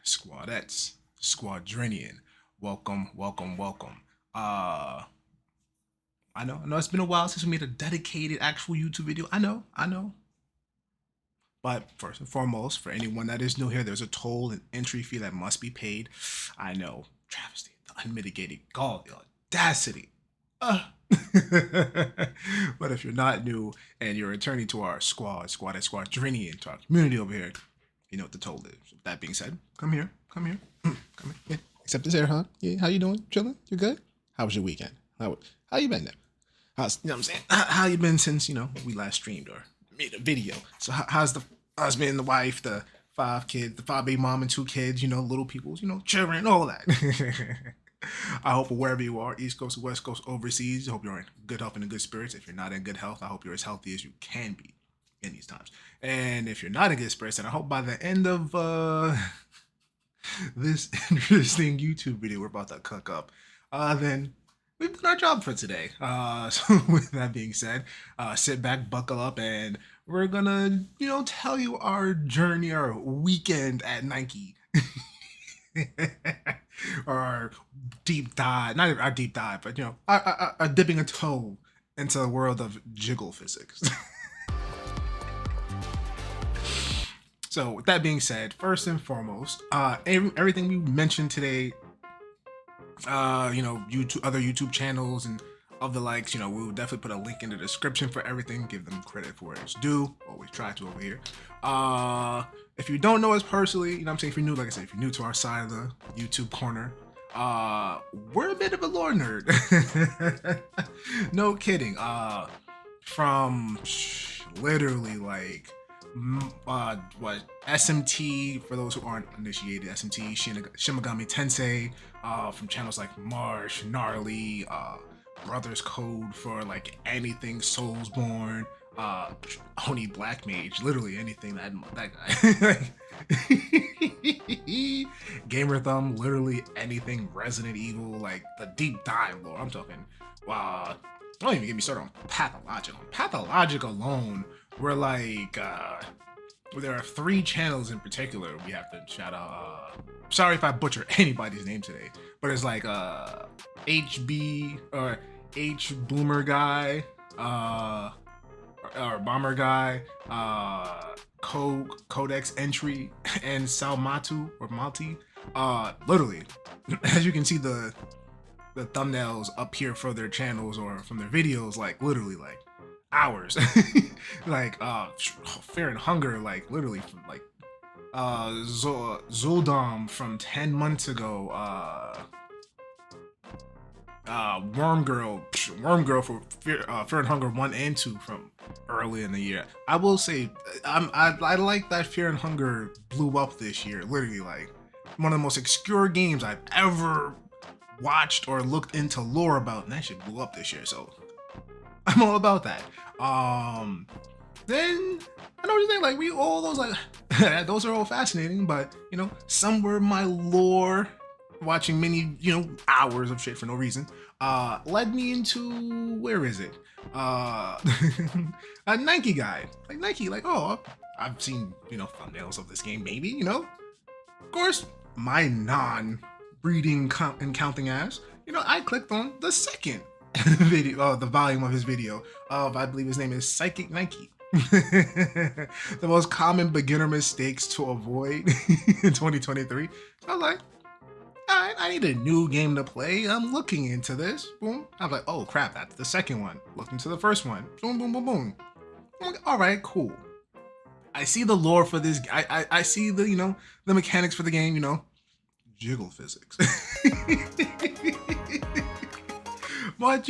Squadettes, squadronion. Welcome, welcome, welcome. I know it's been a while since we made a dedicated actual YouTube video. I know. But first and foremost, for anyone that is new here, there's a toll and entry fee that must be paid. I know, travesty, the unmitigated gall, the audacity. But if you're not new and you're returning to our squadronion, to our community over here, you know what the toll is. With that being said, come here, come here. Yeah. Accept this air hug. Yeah, how you doing? Chilling? You good? How was your weekend? How you been there? How's, you know what I'm saying? How you been since, we last streamed or made a video? So how's the husband, the wife, the 5 kids, the 5 baby mom and 2 kids, little peoples, children, all that. I hope wherever you are, East Coast, West Coast, overseas, I hope you're in good health and in good spirits. If you're not in good health, I hope you're as healthy as you can be in these times. And if you're not in good spirits, then I hope by the end of this interesting YouTube video we're about to cook up, then we've done our job for today. So with that being said, sit back, buckle up, and we're gonna, tell you our journey, our weekend at Nikke. Or our deep dive, not our deep dive, but our dipping a toe into the world of Jiggle physics. So with that being said, first and foremost, everything we mentioned today, YouTube, other YouTube channels and of the likes, we will definitely put a link in the description for everything. Give them credit for it's due. Always try to over here. If you don't know us personally, if you're new, like I said, if you're new to our side of the YouTube corner, we're a bit of a lore nerd. No kidding. From literally like SMT, for those who aren't initiated, SMT, Shin Megami Tensei, from channels like Marsh, Nyarly, Brothers Code for like anything Soulsborne, Oni Black Mage, literally anything that guy. GamerThumb, literally anything Resident Evil, like the deep dive lore. I'm talking, don't even get me started on Pathologic. On Pathologic alone, we're like, there are 3 channels in particular we have to shout out. Sorry if I butcher anybody's name today, but it's like HB or H Boomer Guy, or Bomber Guy, Codex Entry, and Sulmatul or Malti. Literally, as you can see the thumbnails up here for their channels or from their videos, like literally like hours. Like Fear and Hunger, like literally from like Zuldim from 10 months ago, Worm Girl for Fear and Hunger 1 and 2 from early in the year. I will say, I like that Fear and Hunger blew up this year. Literally, like one of the most obscure games I've ever watched or looked into lore about, and that shit blew up this year. So I'm all about that. Then I know what you think. Like all those like those are all fascinating, but somewhere my lore watching many hours of shit for no reason led me into, where is it, a Nikke guy, like Nikke, like, oh, I've seen thumbnails of this game, maybe, of course, my non-breeding and counting ass, I clicked on the second video, the volume of his video of, I believe his name is Psychic Nikke. The most common beginner mistakes to avoid in 2023. So I was like, alright, I need a new game to play. I'm looking into this. Boom. I was like, oh crap, that's the second one. Looked into the first one. Boom, boom, boom, boom. I'm like, alright, cool. I see the lore for this. I see the, the mechanics for the game, Jiggle physics. But,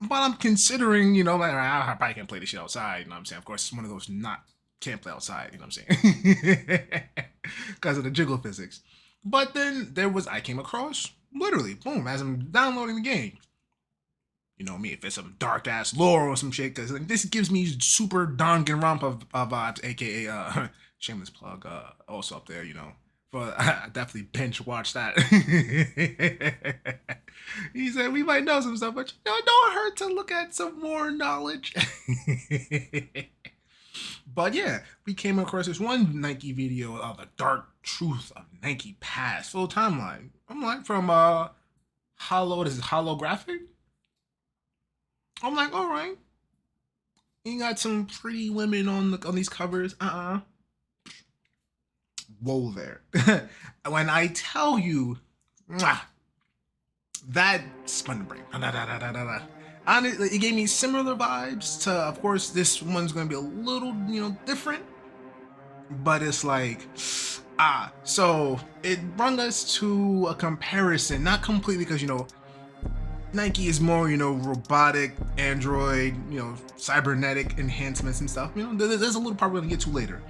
but I'm considering, like, I probably can't play this shit outside, I'm saying? Of course, it's one of those can't play outside, I'm saying? Because of the Jiggle physics. But then I came across, literally, boom, as I'm downloading the game. You know me, if it's some dark ass lore or some shit, because this gives me super Danganronpa vibes, aka shameless plug, also up there, But I definitely binge watched that. He said we might know some stuff, but it don't hurt to look at some more knowledge. But yeah, we came across this one Nikke video of the dark truth of Nikke past full timeline. I'm like from this is HollowGraphic. I'm like, all right, you got some pretty women on these covers. Whoa there. When I tell you, mwah, that spun the brain. Honestly, it gave me similar vibes to, of course, this one's going to be a little, different, but it's like, so it brought us to a comparison, not completely because, Nikke is more, robotic, android, cybernetic enhancements and stuff. There's a little part we're going to get to later.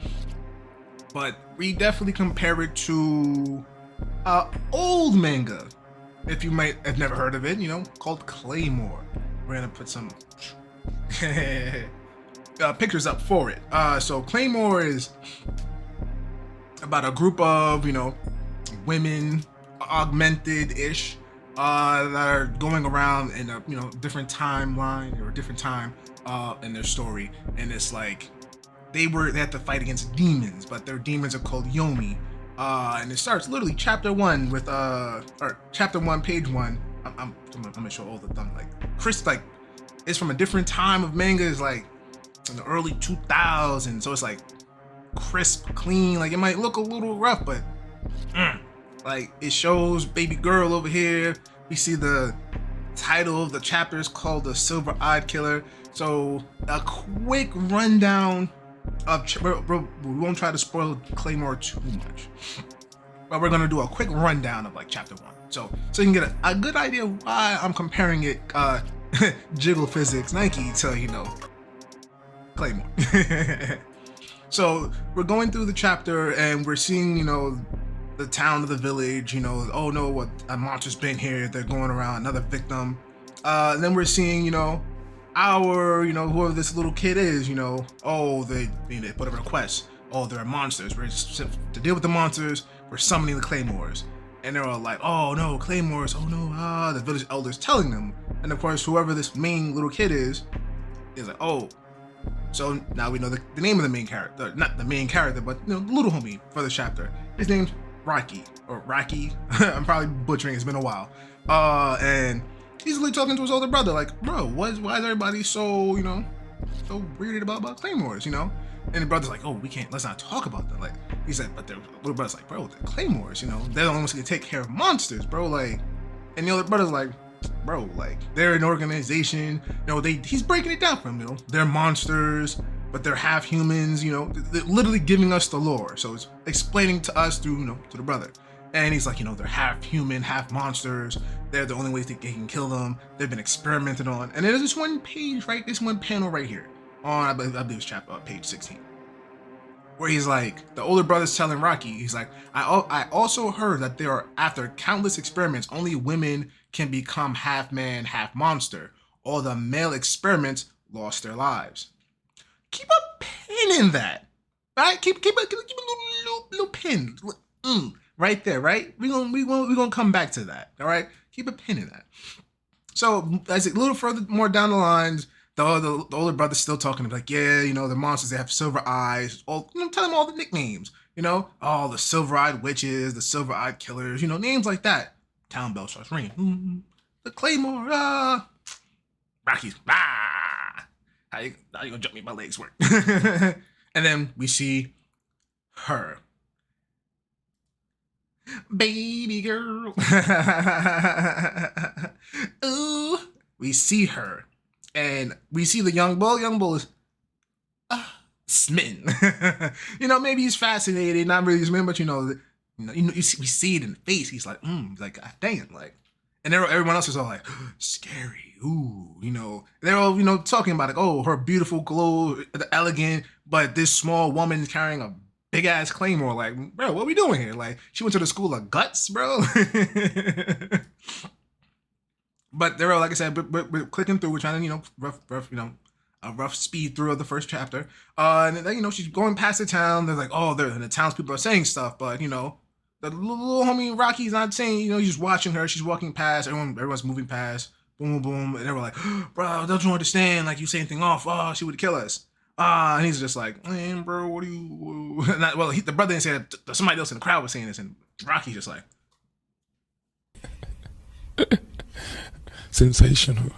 But we definitely compare it to old manga, if you might have never heard of it, called Claymore. We're gonna put some pictures up for it. So Claymore is about a group of, women, augmented-ish, that are going around in a, different timeline or a different time in their story. And it's like, they had to fight against demons, but their demons are called Yomi. And it starts literally chapter 1 with or chapter 1, page 1. I'm gonna show all the thumb, like Chris, like it's from a different time of manga. Is like in the early 2000s, so it's like crisp, clean. Like it might look a little rough, but like it shows baby girl over here. We see the title of the chapter is called The Silver-Eyed Killer. So a quick rundown of we won't try to spoil Claymore too much, but we're gonna do a quick rundown of like chapter 1, so you can get a good idea of why I'm comparing it Jiggle physics Nikke to Claymore. So we're going through the chapter and we're seeing the town of the village, oh no, what a monster's been here, they're going around, another victim. And then we're seeing our, whoever this little kid is, oh, they put a request. Oh, there are monsters. We're to deal with the monsters. We're summoning the Claymores, and they're all like, oh no, Claymores. Oh no, the village elders telling them. And of course, whoever this main little kid is like, oh. So now we know the name of the main character, not the main character, but the little homie for the chapter. His name's Rocky or Rocky. I'm probably butchering. It's been a while. And he's really talking to his older brother, like, bro, why is everybody so, so weirded about Claymores, And the brother's like, oh, let's not talk about that. Like, he's like, but the little brother's like, bro, the Claymores, they're the only ones who can take care of monsters, bro. Like, and the other brother's like, bro, like, they're an organization, he's breaking it down for them, they're monsters, but they're half humans, they're literally giving us the lore. So it's explaining to us through, to the brother. And he's like, they're half human, half monsters. They're the only way they can kill them. They've been experimented on. And there's this one page, right? This one panel right here on, I believe it's chapter page 16, where he's like, the older brother's telling Rocky, he's like, I also heard that after countless experiments, only women can become half man, half monster. All the male experiments lost their lives. Keep a pin in that, right? Keep a little pin. Right there, right? We're gonna come back to that. All right, keep a pin in that. So as a little further more down the lines, the older brother's still talking. Like, yeah, the monsters, they have silver eyes. All tell them all the nicknames. All the silver-eyed witches, the silver-eyed killers. Names like that. Town bell starts ringing. The Claymore. Rocky's. How you gonna jump me? My legs work. And then we see her. Baby girl. Ooh. We see her. And we see the young bull. Young bull is smitten. Maybe he's fascinated, not really smitten, but we see it in the face. He's like, like, God dang it, like, and everyone else is all like, scary, ooh, they're all, talking about it. Oh, her beautiful glow, elegant, but this small woman carrying a big ass Claymore. Like, bro, what are we doing here? Like, she went to the school of guts, bro. But they're all, like I said, we're clicking through. We're trying to, rough, a rough speed through of the first chapter. And then, she's going past the town. They're like, oh, the townspeople are saying stuff, but the little homie Rocky's not saying. He's just watching her. She's walking past. Everyone's moving past. Boom, boom, boom, and they were like, bro, don't you understand? Like, you say anything off, oh, she would kill us. And he's just like, man, bro, what do you? Not, well, the brother didn't say that. Somebody else in the crowd was saying this, and Rocky's just like, sensational.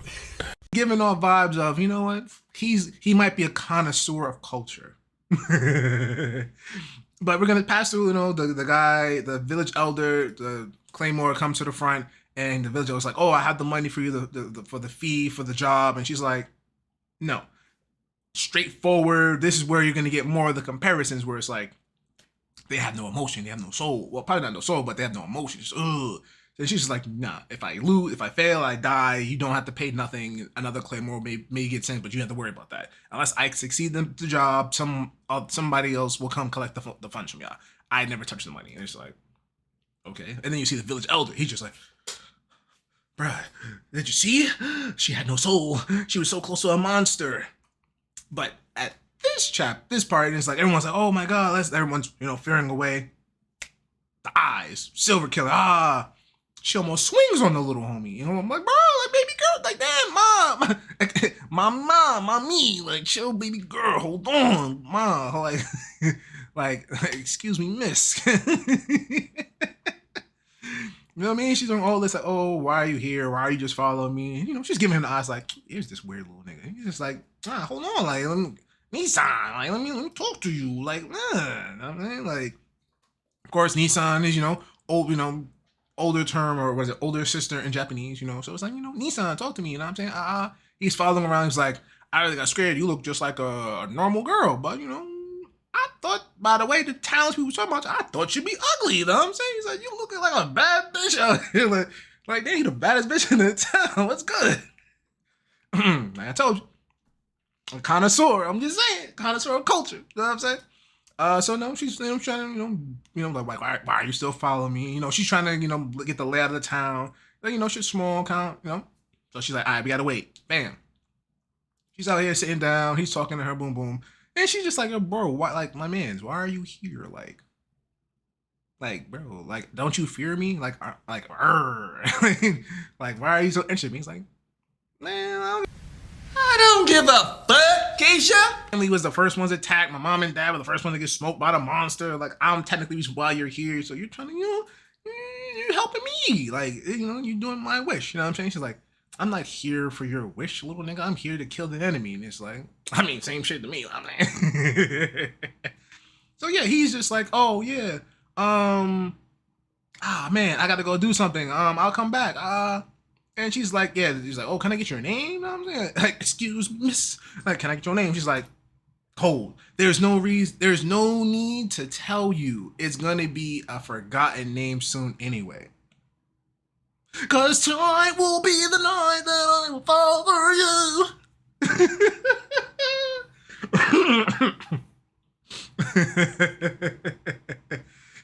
Giving off vibes of, you know what? He might be a connoisseur of culture. But we're gonna pass through, you know, the guy, the village elder, the Claymore comes to the front, and the village elder's like, oh, I have the money for you for the fee for the job, and she's like, no, straightforward. This is where you're gonna get more of the comparisons, where it's like they have no emotion, they have no soul. Well, probably not no soul, but they have no emotion. Just, ugh. So she's just like, nah, if I lose, if I fail, I die. You don't have to pay nothing. Another Claymore may get sent, but you don't have to worry about that. Unless I succeed the job, somebody else will come collect the funds from y'all. I never touch the money. And it's like, okay. And then you see the village elder. He's just like, bruh, did you see? She had no soul. She was so close to a monster. But at this part, it's like everyone's like, oh my god, everyone's, you know, fearing away. The eyes, silver killer, she almost swings on the little homie. You know, I'm like, bro, like baby girl, like damn, mom, mommy, like chill, baby girl, hold on, mom, like, excuse me, miss. You know what I mean? She's doing all this, like, oh, why are you here? Why are you just following me? And, you know, she's giving him the eyes, like, here's this weird little nigga. He's just like, hold on, like, Nissan, like, let me talk to you, like, I mean, like, of course, Nissan is, you know, old, you know, older term, or was it older sister in Japanese, you know? So it's like, you know, Nissan, talk to me, you know what I'm saying? He's following around. He's like, I really got scared. You look just like a normal girl, but, you know, I thought, by the way, the talents people were talking about, I thought you'd be ugly, you know what I'm saying? He's like, you looking like a bad bitch out here. Like, they the baddest bitch in the town. What's good? Like I told you, a connoisseur. I'm just saying, connoisseur of culture. You know what I'm saying? So no, she's, you know, trying to, you know, like, why are you still following me? You know, she's trying to, you know, get the layout of the town. Like, you know, she's small, kind of, you know. So she's like, all right, we gotta wait. Bam. She's out here sitting down. He's talking to her, boom, boom, and she's just like, oh, bro, why, like, my man's, why are you here? Like, bro, like, don't you fear me? Like, like, like, why are you so interested in me? He's like, man, I don't give a fuck, Keisha. Family was the first ones attacked. My mom and dad were the first ones to get smoked by the monster. Like, I'm technically the reason why you're here. So you're trying to, you know, you're helping me. Like, you know, you're doing my wish. You know what I'm saying? She's like, I'm not here for your wish, little nigga. I'm here to kill the enemy. And it's like, I mean, same shit to me. I'm like, so yeah, he's just like, oh yeah, man, I gotta go do something. I'll come back. And she's like, yeah, she's like, oh, can I get your name? You know what I'm saying? Like, excuse me, miss. Like, can I get your name? She's like, Cold. There's no need to tell you. It's gonna be a forgotten name soon anyway. Cause tonight will be the night that I will father you.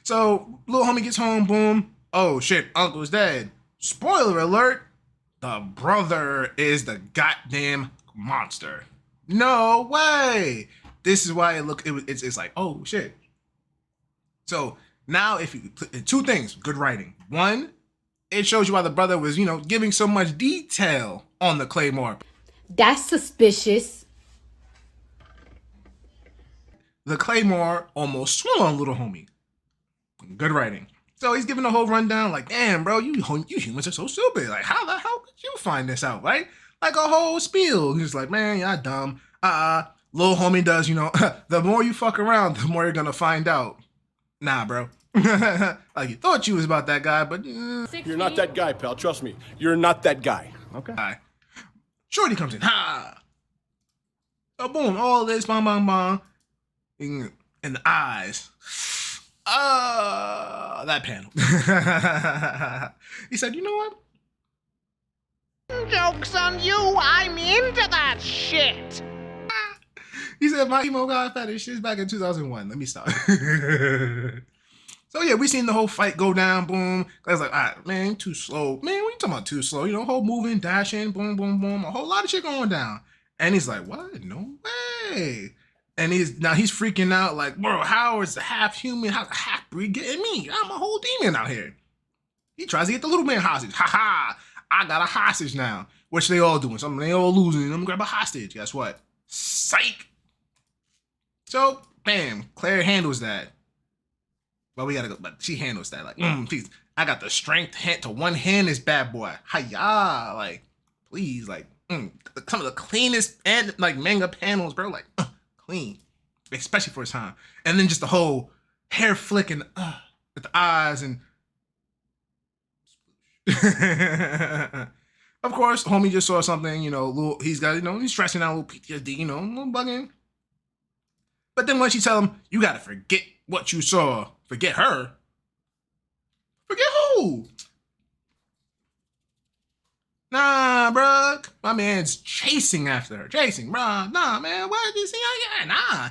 So, little homie gets home, boom. Oh shit, uncle's dead. Spoiler alert. The brother is the goddamn monster. No way. This is why it's like, oh shit. So now if you two things, good writing. One, it shows you why the brother was, you know, giving so much detail on the Claymore. That's suspicious. The Claymore almost swung on little homie. Good writing. So he's giving the whole rundown, like, damn, bro, you humans are so stupid. Like, how the hell could you find this out, right? Like a whole spiel. He's like, man, you're dumb. Little homie does, you know, the more you fuck around, the more you're gonna find out. Nah, bro. Like, you thought you was about that guy, but... You're not that guy, pal. Trust me. You're not that guy. Okay. Shorty comes in. Ha! So boom, all this, bong, bong, bong. In the eyes. That panel. He said, you know what? Joke's on you, I'm into that shit. He said, my emo god fetish is back in 2001. Let me stop. So yeah, we seen the whole fight go down, boom. I was like, all right, man, too slow. Man, what you talking about too slow? You know, whole moving, dashing, boom, boom, boom. A whole lot of shit going down. And he's like, what? No way. And he's freaking out like, bro, how is the half human, how's the half breed getting me? I'm a whole demon out here. He tries to get the little man hostage. Ha ha, I got a hostage now. Which they all doing. Something they all losing. I'm gonna grab a hostage. Guess what? Psych. So, bam, Claire handles that. Well, we gotta go, but she handles that. Like, please, I got the strength to one hand this bad boy. Hiya, like, please, like, some of the cleanest and like manga panels, bro. Like, clean, especially for his time. And then just the whole hair flicking with the eyes and. Of course, homie just saw something, you know, he's got, you know, he's stressing out a little PTSD, you know, a little bugging. But then once you tell him, you gotta forget what you saw. Forget her. Forget who? Nah, bruh. My man's chasing after her. Chasing, bruh. Nah, man. What did you see? Nah.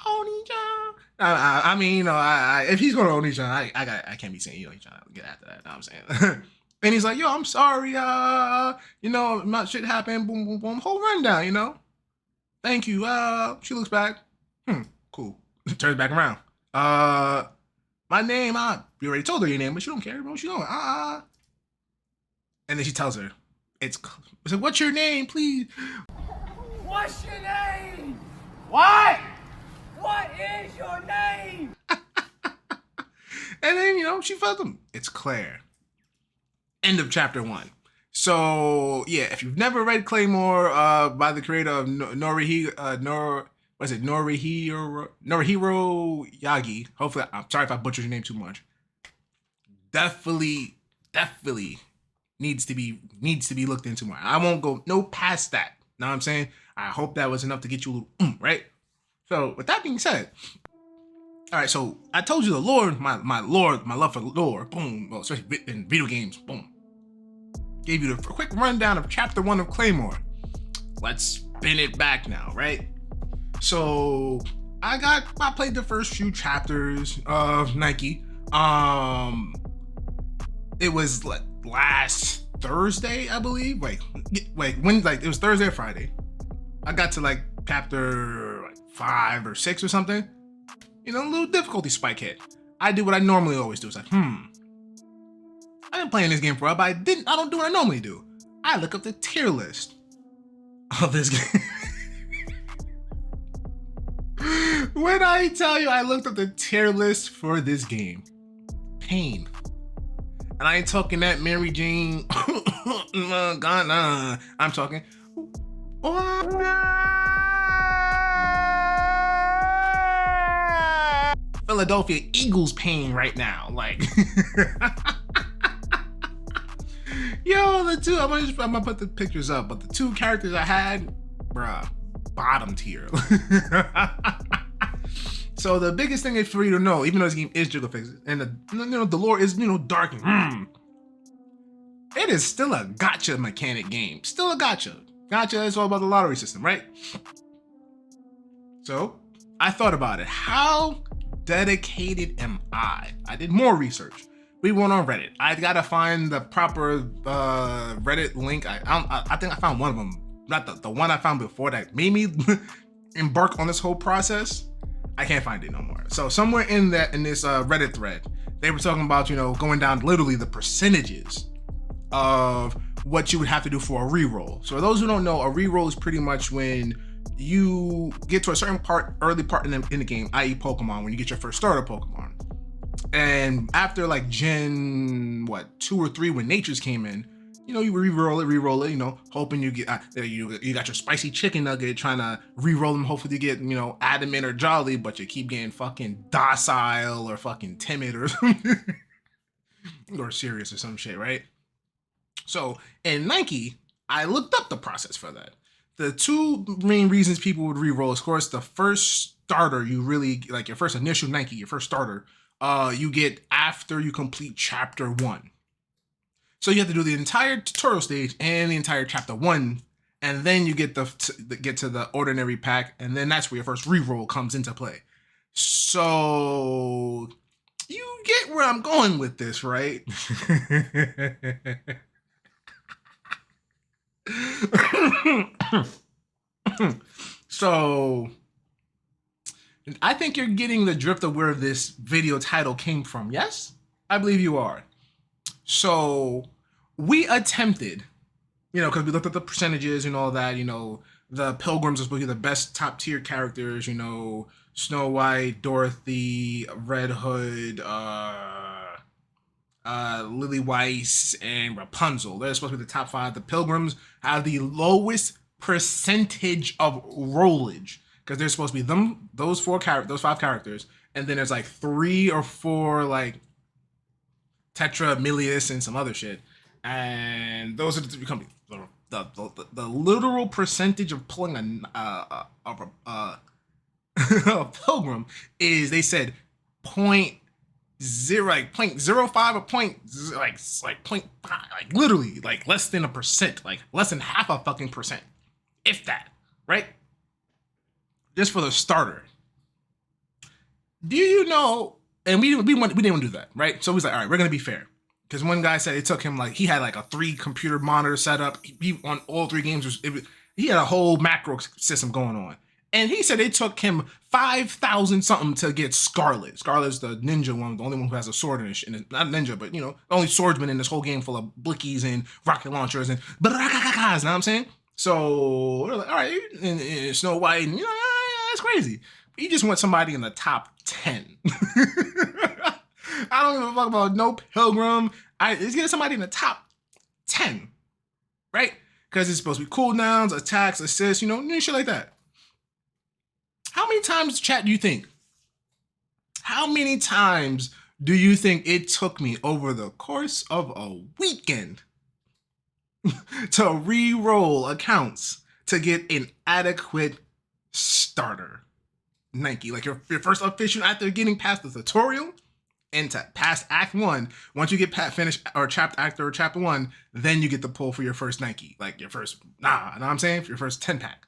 Oni-chan. I mean, you know, if he's going to Oni-chan, I can't be saying, you know, he's trying to get after that. Know what I'm saying? And he's like, yo, I'm sorry. You know, my shit happened. Boom, boom, boom. Whole rundown, you know? Thank you. She looks back. Cool. Turns back around. My name, you already told her your name, but she don't care, bro. She don't. And then she tells her, it's like, what's your name, please? What's your name? What? What is your name? And then, you know, she felt him. It's Claire. End of chapter 1. So, yeah, if you've never read Claymore by the creator of Norihiro Yagi. Hopefully, I'm sorry if I butchered your name too much. Definitely needs to be looked into more. I won't go no past that. Know what I'm saying? I hope that was enough to get you a little right. So with that being said, all right. So I told you the lore, my love for lore. Boom. Well, especially in video games. Boom. Gave you the quick rundown of chapter 1 of Claymore. Let's spin it back now, right? So I played the first few chapters of Nikke. It was like last Thursday, I believe. Wait, when, like, it was Thursday or Friday. I got to like chapter like 5 or 6 or something. You know, a little difficulty spike hit. I did what I normally always do. It's like, I've been playing this game for a while, but I don't do what I normally do. I look up the tier list of this game. When I tell you I looked up the tier list for this game, pain. And I ain't talking that Mary Jane. God, nah. I'm talking. Philadelphia Eagles pain right now. Like, yo, the two, I'm gonna put the pictures up, but the two characters I had, bruh, bottom tier. So the biggest thing is for you to know, even though this game is Jiggle fixes, and the lore is, you know, dark and it is still a gotcha mechanic game. Still a gotcha. Gotcha is all about the lottery system, right? So I thought about it. How dedicated am I? I did more research. We went on Reddit. I gotta find the proper Reddit link. I think I found one of them, not the one I found before that made me embark on this whole process. I can't find it no more. So somewhere in this Reddit thread, they were talking about, you know, going down literally the percentages of what you would have to do for a reroll. So for those who don't know, a reroll is pretty much when you get to a certain early part in the game, i.e. Pokemon, when you get your first starter Pokemon. And after like Gen 2 or 3, when Natures came in, you know, you re-roll it, you know, hoping you get, you got your spicy chicken nugget, trying to re-roll them, hopefully you get, you know, adamant or jolly, but you keep getting fucking docile or fucking timid or something. Or serious or some shit, right? So in Nikke, I looked up the process for that. The two main reasons people would re-roll is, of course, the first starter you really, like your first initial Nikke, your first starter, you get after you complete chapter 1. So you have to do the entire tutorial stage and the entire chapter 1, and then you get to the ordinary pack, and then that's where your first reroll comes into play. So you get where I'm going with this, right? So I think you're getting the drift of where this video title came from. Yes, I believe you are. So we attempted, you know, because we looked at the percentages and all that, you know, the Pilgrims are supposed to be the best top tier characters, you know, Snow White, Dorothy, Red Hood, Lily Weiss, and Rapunzel. They're supposed to be the top 5. The Pilgrims have the lowest percentage of rollage because they're supposed to be those 5 characters, and then there's like 3 or 4 like Tetra, Milius, and some other shit, and those are the 3 companies. The literal percentage of pulling a Pilgrim is, they said, 0.05 or like 0.5, like literally like less than 1%, like less than half a fucking percent, if that, right? Just for the starter. Do you know? And we didn't want to do that, right? So we was like, all right, we're gonna be fair, because one guy said it took him like, he had like a 3 computer monitor setup. He on all 3 games. He had a whole macro system going on. And he said it took him 5,000 something to get Scarlet. Scarlet's the ninja one, the only one who has a sword in it. Not ninja, but, you know, the only swordsman in this whole game full of blickies and rocket launchers and you know what I'm saying? So we're like, all right, and Snow White, and, you know, yeah, that's crazy. You just want somebody in the top 10. I don't give a fuck about no Pilgrim. Let's get somebody in the top 10, right? Because it's supposed to be cooldowns, attacks, assists, you know, shit like that. How many times, chat, do you think? How many times do you think it took me over the course of a weekend to re-roll accounts to get an adequate starter Nikke? Like your first official after getting past the tutorial and to past Act 1. Once you get finished or chapter 1, then you get the pull for your first Nikke. Like your first, know what I'm saying? For your first 10-pack.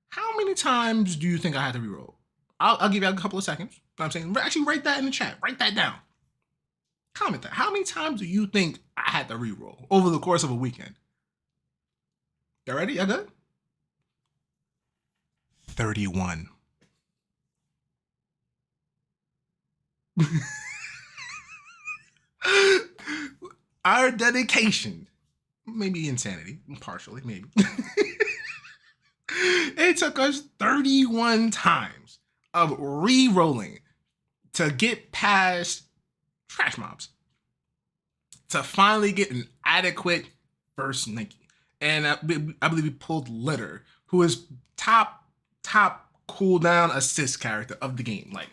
How many times do you think I had to reroll? I'll give you a couple of seconds. You know what I'm saying? Actually, write that in the chat. Write that down. Comment that. How many times do you think I had to reroll over the course of a weekend? Y'all ready? Y'all good? 31. Our dedication, maybe insanity, partially, maybe. It took us 31 times of re-rolling to get past trash mobs to finally get an adequate first Nikke. And I believe we pulled Litter, who is top cooldown assist character of the game. Like,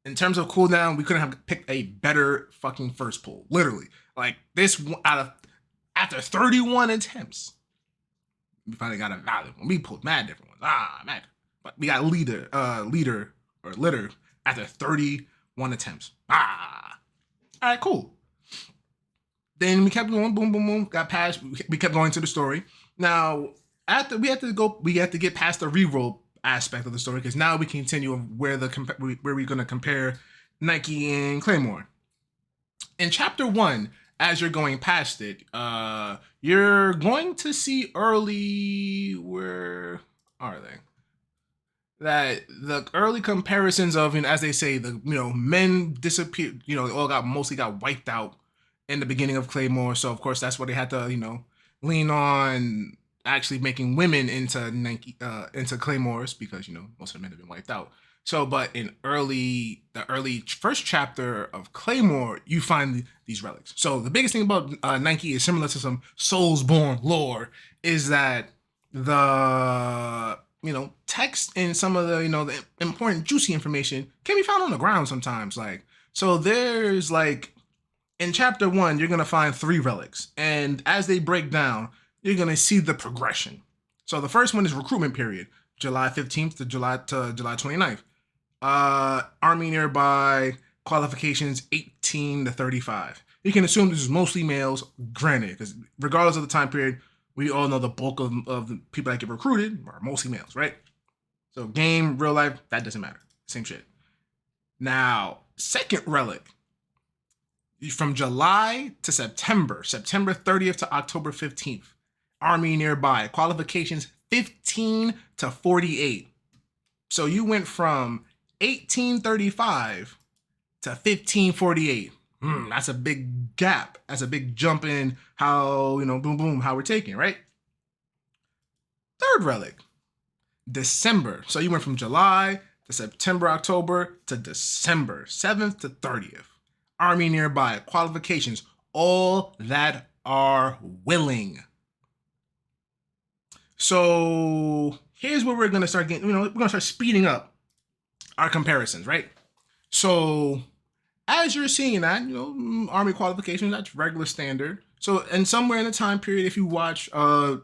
in terms of cooldown, we couldn't have picked a better fucking first pull. Literally. Like, this after 31 attempts, we finally got a valid one. We pulled mad different ones. Mad. But we got Litter after 31 attempts. All right, cool. Then we kept going, boom, boom, boom, got past, we kept going to the story. Now, after we had to get past the reroll aspect of the story, because now we continue where we're going to compare Nikke and Claymore. In chapter 1, as you're going past it, you're going to see early, where are they? That the early comparisons of, and as they say, the men disappeared, they all mostly got wiped out in the beginning of Claymore. So of course that's where they had to, lean on actually making women into Nikke, into Claymores, because most of the men have been wiped out. So, but in the early first chapter of Claymore, you find these relics. So the biggest thing about Nikke is similar to some Soulsborne lore, is that the text and some of the the important juicy information can be found on the ground sometimes. Like, so there's like, in chapter 1, you're gonna find 3 relics, and as they break down, you're gonna see the progression. So the first one is recruitment period, July 15th to July 29th. Army nearby, qualifications 18 to 35. You can assume this is mostly males, granted, because regardless of the time period, we all know the bulk of the people that get recruited are mostly males, right? So game, real life, that doesn't matter. Same shit. Now, second relic, from July to September 30th to October 15th. Army nearby, qualifications 15 to 48. So you went from 1835 to 1548. That's a big gap. That's a big jump in how, boom, boom, how we're taking, right? Third relic, December. So you went from July to September, October to December 7th to 30th. Army nearby, qualifications, all that are willing. So here's where we're gonna start getting, we're gonna start speeding up our comparisons, right? So as you're seeing that, Army qualifications, that's regular standard. So, and somewhere in the time period, if you watch the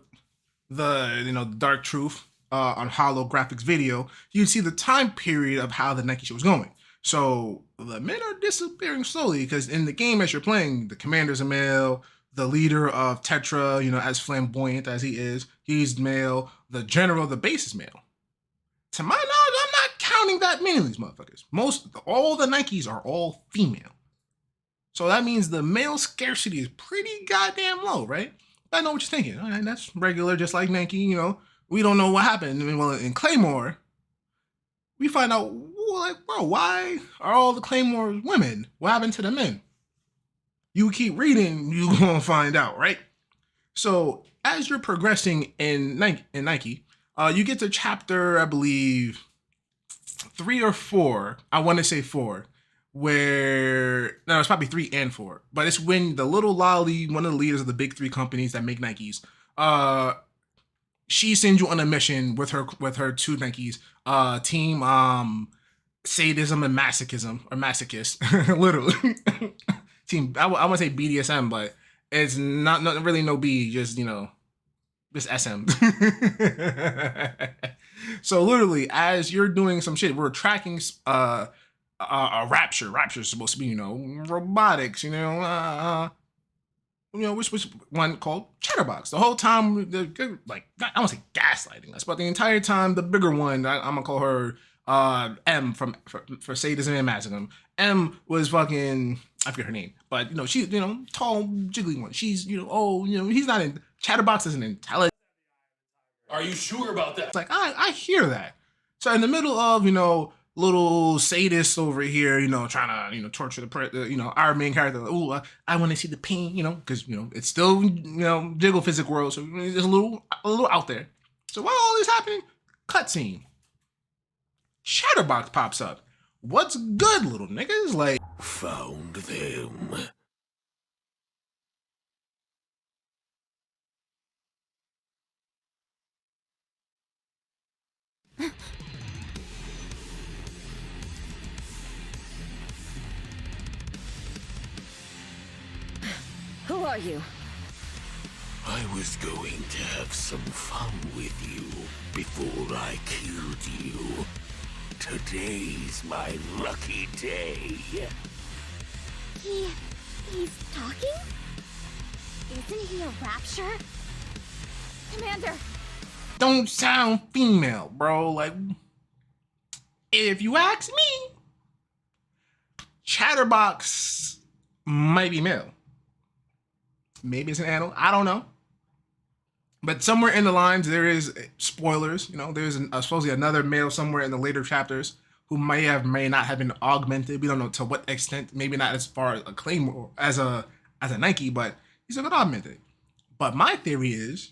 Dark Truth on HollowGraphic video, you'd see the time period of how the Nikke shit was going. So the men are disappearing slowly because in the game as you're playing, the commander's a male, the leader of Tetra, as flamboyant as he is, he's male, the general of the base is male. To my knowledge, I'm not counting that many of these motherfuckers. All the Nikkes are all female. So that means the male scarcity is pretty goddamn low, right? I know what you're thinking. All right, that's regular, just like Nikke, we don't know what happened. I mean, well, in Claymore, we find out, like, bro, why are all the Claymores women? What happened to the men? You keep reading, you gonna find out, right? So as you're progressing in Nikke, you get to chapter, I believe, 3 or 4. I want to say 4. No, it's probably 3 and 4. But it's when the little lolly, one of the leaders of the big 3 companies that make Nikkes, she sends you on a mission with her 2 Nikkes, team sadism and masochism, or masochist, literally. Team, I want to say BDSM, but it's not really no B, just just SM. So literally, as you're doing some shit, we're tracking a rapture. Rapture's supposed to be robotics, which one called Chatterbox. The whole time, like, I don't say gaslighting us, but the entire time, the bigger one, I'm gonna call her M for sadism and masochism. M was fucking, I forget her name, but she's tall, jiggly one. She's he's not in. Chatterbox isn't intelligent. Are you sure about that? It's like I hear that. So in the middle of little sadists over here, trying to torture our main character. Ooh, I want to see the pain, because it's still Jiggle physics world, so it's a little out there. So while all this happening, cutscene. Chatterbox pops up. What's good, little niggas? Like, Found them. Who are you? I was going to have some fun with you before I killed you. Today's my lucky day. He's talking? Isn't he a rapture? Commander! don't sound female, bro. Like, if you ask me, Chatterbox might be male. Maybe it's an animal. I don't know. But somewhere in the lines, there is spoilers. You know, there's supposedly another male somewhere in the later chapters who may not have been augmented. We don't know to what extent. Maybe not as far as a Claymore as a Nikke, but he's been augmented. But my theory is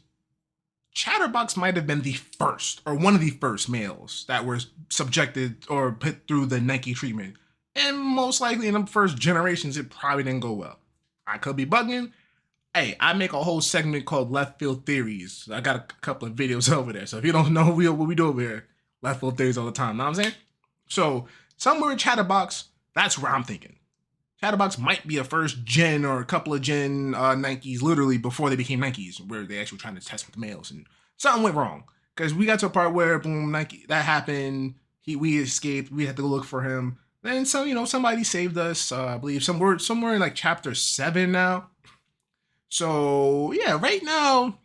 Chatterbox might have been the first or one of the first males that were subjected or put through the Nikke treatment. And most likely in the first generations, it probably didn't go well. I could be bugging. Hey, I make a whole segment called Left Field Theories. I got a couple of videos over there. So if you don't know what we do over here, Left Field Theories all the time. Know what I'm saying? So somewhere in Chatterbox, that's where I'm thinking. Chatterbox might be a first gen or a couple of gen Nikkes literally before they became Nikkes, where they actually were trying to test with males. And something went wrong. Because we got to a part where, boom, Nikke, that happened. We escaped. We had to go look for him. Then somebody saved us. I believe somewhere in like chapter 7 now. So yeah, right now,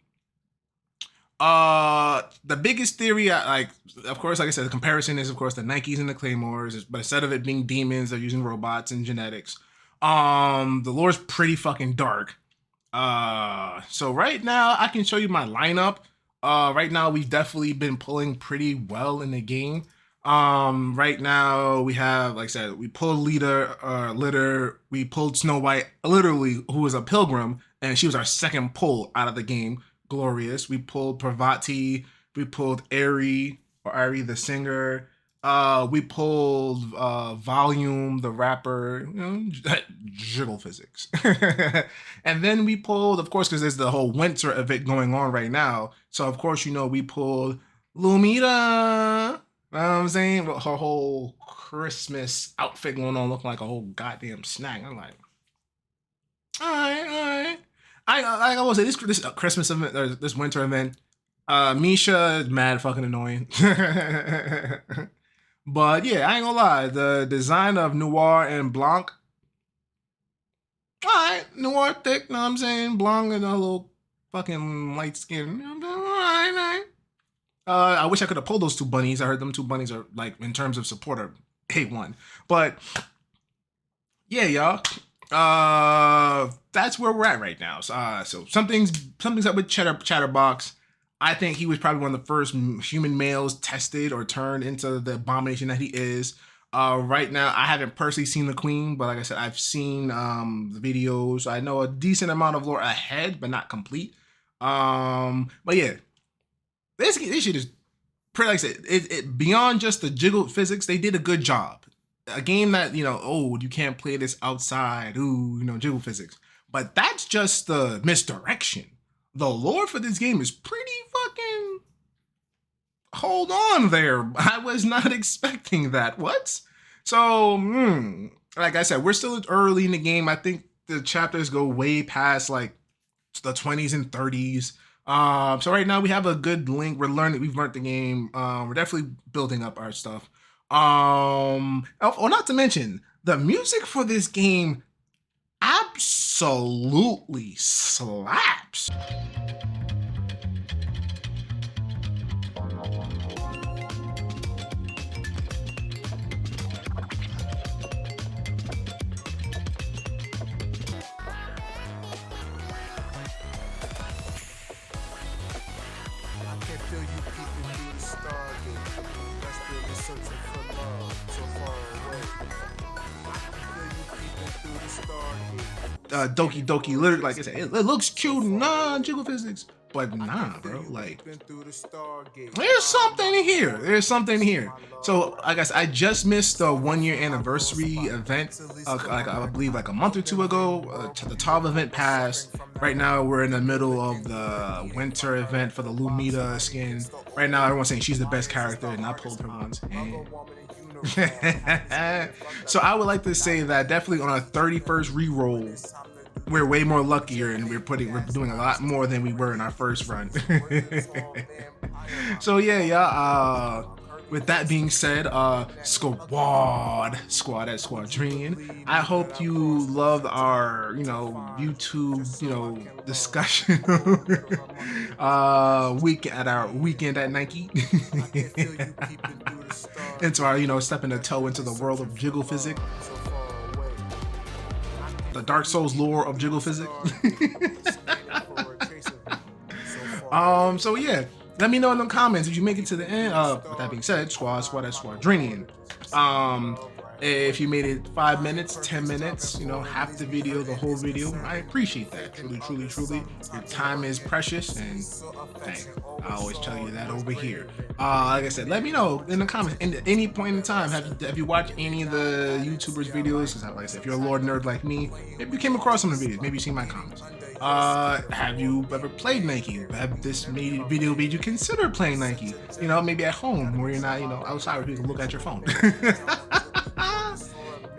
the biggest theory, of course, like I said, the comparison is of course the Nikkes and the Claymores, but instead of it being demons, they're using robots and genetics. The lore's pretty fucking dark. So right now I can show you my lineup. Right now we've definitely been pulling pretty well in the game. Right now we have, like I said, we pulled Litter, we pulled Snow White, literally, who was a pilgrim, and she was our second pull out of the game. Glorious. We pulled Parvati, we pulled Ari the singer, We pulled Volume, the rapper, you know, Jiggle physics. And then we pulled, of course, because there's the whole winter event going on right now. So, of course, you know, we pulled Lumita. You know what I'm saying? With her whole Christmas outfit going on, looking like a whole goddamn snack. I'm like, all right. I will say this Christmas event, or this winter event, Misha is mad fucking annoying. But yeah, I ain't gonna lie. The design of Noir and Blanc, alright, Noir thick, know what I'm saying? Blanc and a little fucking light skin. Alright. I wish I could have pulled those two bunnies. I heard them two bunnies are, like, in terms of support, are A1. But yeah, y'all. That's where we're at right now. So something's up with Chatterbox. I think he was probably one of the first human males tested or turned into the abomination that he is. Right now, I haven't personally seen the Queen, but like I said, I've seen the videos. I know a decent amount of lore ahead, but not complete. But yeah, this shit is pretty. Like I said, it beyond just the jiggle physics, they did a good job. A game that, you know, oh, you can't play this outside. Ooh, you know, jiggle physics. But that's just the misdirection. The lore for this game is pretty fucking... Hold on there. I was not expecting that. What? So, like I said, we're still early in the game. I think the chapters go way past, like, the 20s and 30s. So right now we have a good link. We've learned the game. We're definitely building up our stuff. Not to mention, the music for this game absolutely slaps. Doki Doki, literally, like I said, it looks cute, jiggle physics, but nah, bro, like, there's something here. So I guess I just missed the 1-year anniversary event, like I believe like a month or two ago. The top event passed. Right now we're in the middle of the winter event for the Lumita skin. Right now everyone's saying she's the best character, and I pulled her once. So I would like to say that definitely on our 31st reroll, we're way more luckier, and we're doing a lot more than we were in our first run. So yeah, y'all. With that being said, squadronion. I hope you loved our, YouTube, discussion. Weekend at Nike. Into our, stepping a toe into the world of jiggle physics. The Dark Souls lore of jiggle physics. So yeah. Let me know in the comments if you make it to the end. With that being said, squadronion. If you made it 5 minutes, 10 minutes, half the video, the whole video, I appreciate that. Truly. Your time is precious, and hey, I always tell you that over here. Like I said, let me know in the comments. And at any point in time, have you watched any of the YouTubers' videos? Because like I said, if you're a lore nerd like me, maybe you came across some of the videos, maybe you've seen my comments. Have you ever played Nike? Have this video made you consider playing Nike? Maybe at home where you're not, outside where you can look at your phone.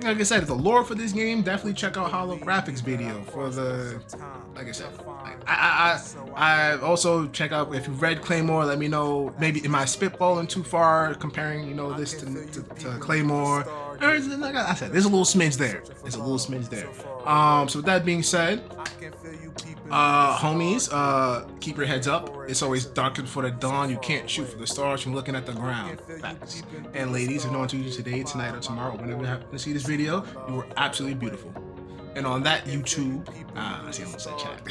Like I said, the lore for this game, definitely check out HollowGraphic's video for the, like I said, I also check out, if you've read Claymore, let me know, maybe am I spitballing too far comparing, this to Claymore. Like I said, there's a little smidge there. So with that being said, homies, keep your heads up. It's always darker before the dawn. You can't shoot for the stars from looking at the ground. Facts. And ladies, if no one to you today, tonight, or tomorrow, whenever you happen to see this video, you were absolutely beautiful. And on that YouTube, I see, I almost said chat.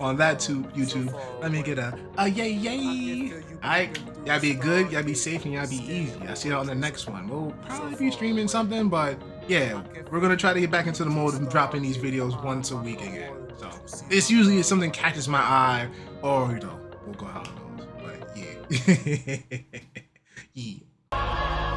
On that YouTube, let me get a yay. Alright, y'all be good, y'all be safe, and y'all be easy. I'll see y'all on the next one. We'll probably be streaming something, but yeah, we're gonna try to get back into the mode of dropping these videos once a week again. So it's usually if something catches my eye, or we'll go how it goes. But yeah. Yeah.